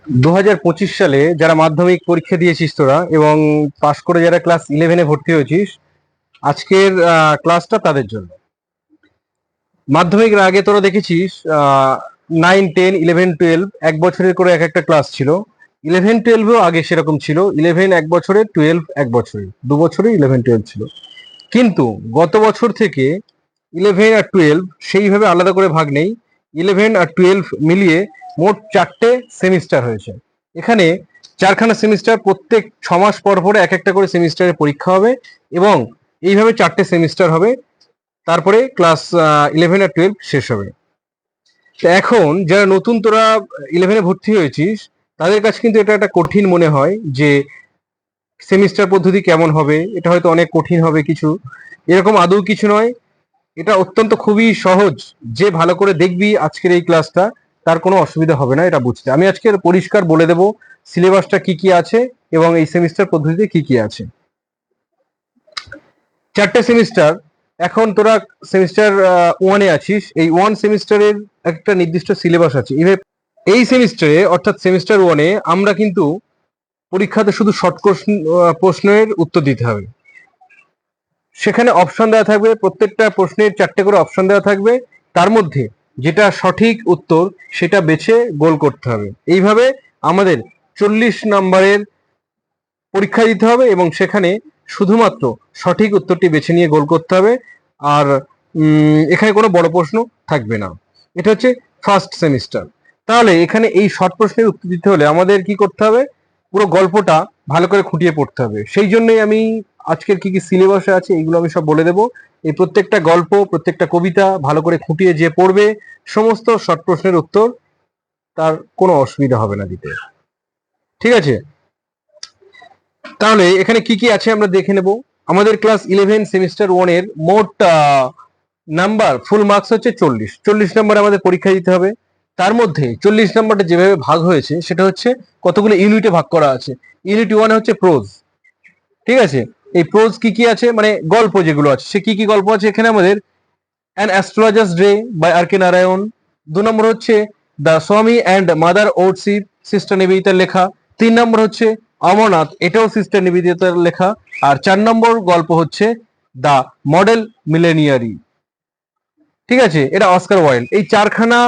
2025 সালে যারা মাধ্যমিক পরীক্ষা দিয়েছিস তোরা এবং পাশ করে যারা ক্লাস 11-এ ভর্তি হয়েছিস, আজকের ক্লাসটা তাদের জন্য। মাধ্যমিকের আগে তোরা দেখেছিস 9, 10, 11, 12 এক বছরের করে এক একটা ক্লাস ছিল। 11, 12-ও আগে সেরকম ছিল। 11 এক বছরে, 12 এক বছরে, 2 বছরে 11, 12 ছিল। কিন্তু গত বছর থেকে 11 আর 12 সেইভাবে আলাদা করে ভাগ নেই। 11 আর 12 মিলিয়ে মোট 4টে সেমিস্টার হয়েছে। এখানে 4খানা সেমিস্টার, প্রত্যেক 6 মাস পর পরে এক একটা করে সেমিস্টারের পরীক্ষা হবে এবং এইভাবে 4টে সেমিস্টার হবে। তারপরে ক্লাস 11 আর 12 শেষ হবে। তো এখন যারা নতুন তোরা 11-এ ভর্তি হয়েছিস, তাদের কাছে কিন্তু এটা একটা কঠিন মনে হয় যে সেমিস্টার পদ্ধতি কেমন হবে, এটা হয়তো অনেক কঠিন হবে কিছু। এরকম আদৌ কিছু নয়, এটা অত্যন্ত খুবই সহজ। যে ভালো করে দেখবি আজকের এই ক্লাসটা, তার কোনো অসুবিধা হবে না এটা বুঝতে। আমি আজকের পরিষ্কার বলে দেব সিলেবাসটা কি কি আছে এবং এই সেমিস্টার পদ্ধতিতে কি কি আছে। 4টে সেমিস্টার। এখন তোরা সেমিস্টার 1-এ আছিস। এই 1 সেমিস্টারের একটা নির্দিষ্ট সিলেবাস আছে। এই সেমিস্টারে অর্থাৎ সেমিস্টার 1-এ আমরা কিন্তু পরীক্ষাতে শুধু শর্ট প্রশ্নের উত্তর দিতে হবে। সেখানে অপশন দেওয়া থাকবে, প্রত্যেকটা প্রশ্নের 4টে করে অপশন দেওয়া থাকবে। তার মধ্যে যেটা সঠিক উত্তর সেটা বেছে গোল করতে হবে। এইভাবে আমাদের 40 নম্বরের পরীক্ষা দিতে হবে এবং সেখানে শুধুমাত্র সঠিক উত্তরটি বেছে নিয়ে গোল করতে হবে। আর এখানে কোনো বড় প্রশ্ন থাকবে না। এটা হচ্ছে ফার্স্ট সেমিস্টার। তাহলে এখানে এই শর্ট প্রশ্নের উত্তর দিতে হলে আমাদের কি করতে হবে? পুরো গল্পটা ভালো করে খুঁটিয়ে পড়তে হবে। সেই জন্যই আমি আজকের কি কি সিলেবাসে আছে এইগুলো আমি সব বলে দেবো। এই প্রত্যেকটা গল্প, প্রত্যেকটা কবিতা ভালো করে খুঁটিয়ে যে পড়বে, সমস্ত শর্ট প্রশ্নের উত্তর তার কোনো অসুবিধা হবে না দিতে। ঠিক আছে? তাহলে এখানে কি কি আছে আমরা দেখে নেব। আমাদের ক্লাস 11 সেমিস্টার 1-এর মোট নাম্বার, ফুল মার্কস হচ্ছে 40। 40 নম্বর আমাদের পরীক্ষা দিতে হবে। তার মধ্যে 40 নম্বরটা যেভাবে ভাগ হয়েছে সেটা হচ্ছে কতগুলো ইউনিটে ভাগ করা আছে। ইউনিট 1-এ হচ্ছে প্রোজ। ঠিক আছে? এই প্রোজ কি কি আছে, মানে গল্প যেগুলো আছে, সে কি কি গল্প আছে এখানে আমাদের? অ্যান অ্যাস্ট্রোলজার্স ডে বাই আর কে নারায়ণ। 2 নম্বর হচ্ছে দ্য স্বামী অ্যান্ড মাদার ওটশিপ, সিস্টার নিবেদিতার লেখা। 3 নম্বর হচ্ছে অমরনাথ, এটাও সিস্টার নিবেদিতার লেখা। আর 4 নম্বর গল্প হচ্ছে দ্য মডেল মিলেনিয়ারি। ঠিক আছে? এটা অস্কার ওয়াইল্ড। এই 4খানা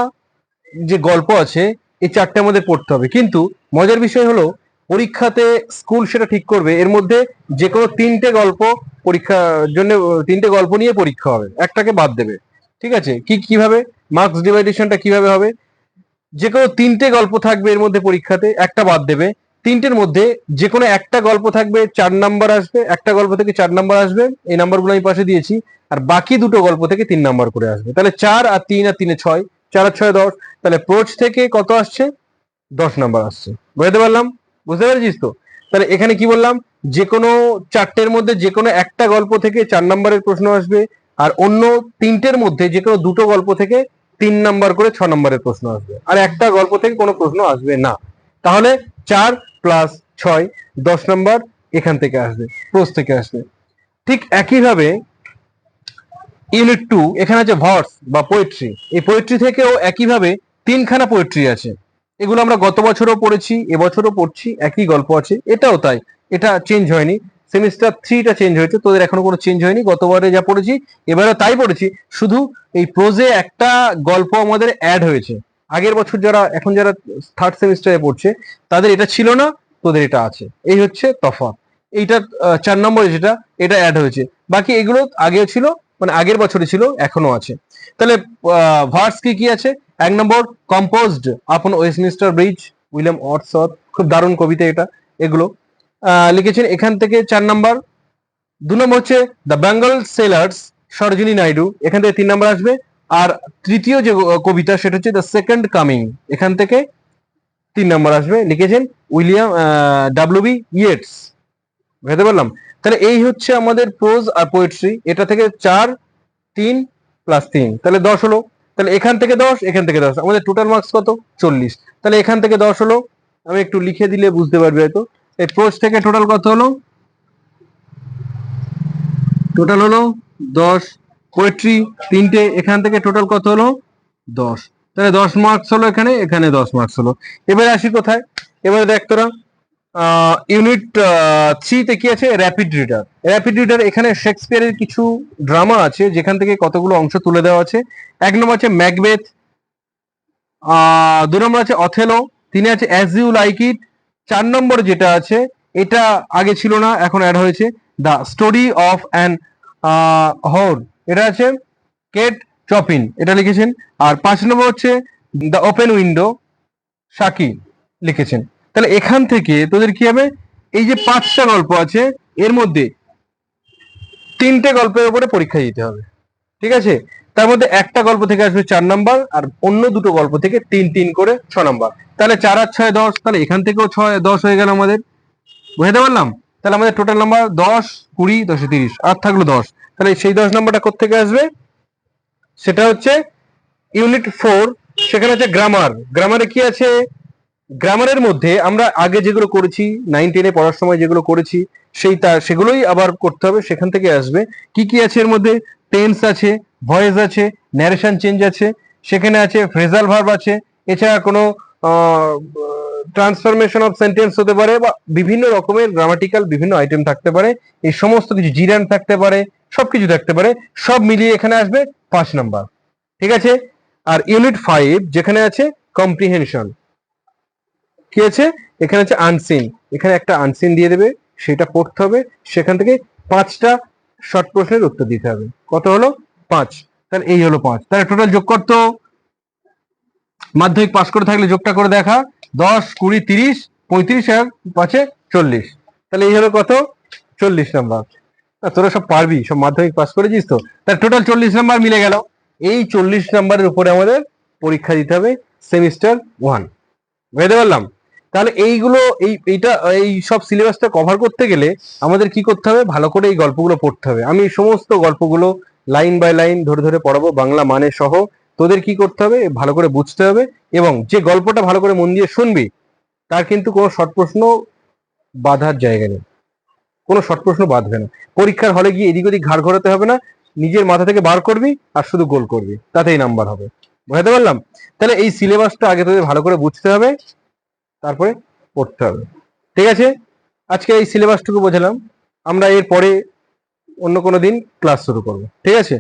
যে গল্প আছে, এই 4টে আমাদের পড়তে হবে। কিন্তু মজার বিষয় হলো পরীক্ষাতে স্কুল সেটা ঠিক করবে এর মধ্যে যে কোনো 3টে গল্প পরীক্ষার জন্য, 3টে গল্প নিয়ে পরীক্ষা হবে, একটাকে বাদ দেবে। ঠিক আছে? কিভাবে মার্কস ডিভাইডেশনটা কিভাবে হবে? যে কোনো 3টে গল্প থাকবে এর মধ্যে পরীক্ষাতে, একটা বাদ দেবে। 3টের মধ্যে যে কোনো একটা গল্প থাকবে, 4 নাম্বার আসবে। একটা গল্প থেকে 4 নাম্বার আসবে, এই নাম্বারগুলো আমি পাশে দিয়েছি। আর বাকি দুটো গল্প থেকে 3 নাম্বার করে আসবে। তাহলে 4 আর 3 আর 3-এ 6, 4 আর 6 10। তাহলে প্রোচ থেকে কত আসছে? 10 নাম্বার আসছে। বুঝতে পারলাম? বুঝতে পেরেছিস তো? তাহলে এখানে কি বললাম, যে কোনো 4টের মধ্যে যে কোনো একটা গল্প থেকে 4 নাম্বারের প্রশ্ন আসবে, আর অন্য 3টের মধ্যে যে কোনো দুটো গল্প থেকে 3 নাম্বার করে 6 নাম্বারের প্রশ্ন আসবে, আর একটা গল্প থেকে কোনো প্রশ্ন আসবে না। তাহলে 4 প্লাস 6 10 নাম্বার এখান থেকে আসবে, প্রোজ থেকে আসবে। ঠিক একইভাবে ইউনিট 2 এখানে আছে ভার্স বা পোয়েট্রি। এই পোয়েট্রি থেকেও একইভাবে 3খানা পোয়েট্রি আছে। এগুলো আমরা গত বছরও পড়েছি, এবছরও পড়ছি, একই গল্প আছে। এটাও তাই, এটা চেঞ্জ হয়নি। সেমিস্টার 3টা চেঞ্জ হয়েছে, তোদের এখনো কোনো চেঞ্জ হয়নি। গতবারে যা পড়েছি এবারে তাই পড়েছি, শুধু এই প্রোজে একটা গল্প আমাদের অ্যাড হয়েছে। আগের বছর যারা, এখন যারা থার্ড সেমিস্টারে পড়ছে, তাদের এটা ছিল না, তোদের এটা আছে। এই হচ্ছে তফাৎ। এইটা 4 নম্বরে যেটা, এটা অ্যাড হয়েছে। বাকি এগুলো আগেও ছিল, মানে আগের বছরে ছিল, এখনো আছে। তাহলে ভার্স কি কি আছে? 1 নম্বর composed upon Westminster Bridge, William Wordsworth, খুব দারুণ কবিতা এটা। এগুলো লিখেছেন এখান থেকে 4 নাম্বার। 2 নম্বর হচ্ছে দ্য বেঙ্গল সেলার্স, সরোজিনী নাইডু, এখান থেকে 3 নাম্বার আসবে। আর তৃতীয় যে কবিতা সেটা হচ্ছে দ্য সেকেন্ড কামিং, এখান থেকে 3 নাম্বার আসবে। লিখেছেন উইলিয়াম ডাব্লিউ বি ইয়েটস। বুঝতে পারলাম? তাহলে এই হচ্ছে আমাদের প্রোজ আর পোয়েট্রি। এটা থেকে 4, 3 প্লাস 3, তাহলে 10 হলো। তাহলে এখান থেকে 10, এখান থেকে 10, আমাদের টোটাল মার্কস কত? 40। তাহলে এখান থেকে 10 হলো, আমি একটু লিখে দিলে বুঝতে পারবে হয়তো। এই প্রোজ থেকে টোটাল কত হলো? টোটাল হলো 10। পোয়েট্রি 3টে, এখান থেকে টোটাল কত হলো? 10। তাহলে 10 মার্কস হলো এখানে, এখানে 10 মার্কস হলো। এবারে আসি কোথায়? এবারে দেখ তোরা ইউনিট 3 কি আছে, র্যাপিড রিডার। র্যাপিড রিডার এখানে শেক্সপিয়ারের কিছু ড্রামা আছে যেখান থেকে কতগুলো অংশ তুলে দেওয়া আছে। 1 নম্বর আছে ম্যাকবেথ, 2 নম্বর আছে অথেলো, 3 আছে অ্যাজ ইউ লাইক ইট, 4 নম্বর যেটা আছে এটা আগে ছিল না এখন অ্যাড হয়েছে, দ্য স্টোরি অফ অ্যান হর, এটা আছে কেট চপিন, এটা লিখেছেন। আর 5 নম্বর হচ্ছে দ্য ওপেন উইন্ডো, সাকি লিখেছেন। তাহলে এখান থেকে তোদের কি হবে, এই যে 5টা গল্প আছে এর মধ্যে 3টে গল্পের উপরে পরীক্ষা দিতে হবে, ঠিক আছে। তার মধ্যে একটা গল্প থেকে আসবে 4 নম্বর, আর অন্য দুটো গল্প থেকে 3 করে 6 নম্বর। তাহলে 4 আর 6 10, তাহলে এখান থেকেও 6 10 হয়ে গেল আমাদের, বুঝতে পারলাম। তাহলে আমাদের টোটাল নাম্বার 10 20 10 30, আর থাকলো 10। তাহলে সেই 10 নম্বরটা কোত্থেকে আসবে, সেটা হচ্ছে ইউনিট 4, সেখানে আছে গ্রামার। গ্রামারে কি আছে, গ্রামারের মধ্যে আমরা আগে যেগুলো করেছি 9 10-এ পড়ার সময় যেগুলো করেছি সেগুলোই আবার করতে হবে, সেখান থেকে আসবে। কি কি আছে এর মধ্যে, টেন্স আছে, ভয়েস আছে, ন্যারেশন চেঞ্জ আছে, সেখানে আছে ফ্রেজাল ভার্ব আছে, এছাড়া কোনো ট্রান্সফরমেশন অফ সেন্টেন্স হতে পারে, বা বিভিন্ন রকমের গ্রামাটিক্যাল বিভিন্ন আইটেম থাকতে পারে, এই সমস্ত কিছু জিরান থাকতে পারে, সবকিছু থাকতে পারে, সব মিলিয়ে এখানে আসবে 5 নম্বর, ঠিক আছে। আর ইউনিট 5 যেখানে আছে কম্প্রিহেনশন, কি আছে এখানে আছে আনসিন, এখানে একটা আনসিন দিয়ে দেবে, সেটা পড়তে হবে, সেখান থেকে 5টা শর্ট প্রশ্নের উত্তর দিতে হবে। কত হলো, 5। তাহলে এই হলো 5। তাহলে টোটাল যোগ করতো, মাধ্যমিক পাস করে থাকলে যোগটা করে দেখা, 10 20 30 35 আর 5 40, তাহলে এই হলো কত, 40 নম্বর। তোরা সব পারবি, সব মাধ্যমিক পাস করেছিস তো। তাহলে টোটাল 40 নম্বর মিলে গেল। এই 40 নম্বরের উপরে আমাদের পরীক্ষা দিতে হবে সেমিস্টার 1, বুঝতে পারলাম। তাহলে এইগুলো এই সব সিলেবাসটা কভার করতে গেলে আমাদের কি করতে হবে, ভালো করে এই গল্পগুলো পড়তে হবে। আমি সমস্ত গল্পগুলো লাইন বাই লাইন ধরে ধরে পড়াবো, বাংলা মানে সহ। তোদের কি করতে হবে, ভালো করে বুঝতে হবে, এবং যে গল্পটা ভালো করে মন দিয়ে শুনবি তার কিন্তু কোনো শর্ট প্রশ্ন বাধার জায়গা নেই, কোনো শর্ট প্রশ্ন বাঁধবে না। পরীক্ষার হলে গিয়ে এদিক ওদিক ঘাড় ঘোরাতে হবে না, নিজের মাথা থেকে বার করবি আর শুধু গোল করবি, তাতেই নাম্বার হবে, বুঝতে পারলাম। তাহলে এই সিলেবাসটা আগে তোদের ভালো করে বুঝতে হবে, তারপরে পড়তে হবে, ঠিক আছে। আজকে এই সিলেবাসটুকু বোঝালাম, আমরা এর পরে অন্য কোনো দিন ক্লাস শুরু করবো, ঠিক আছে।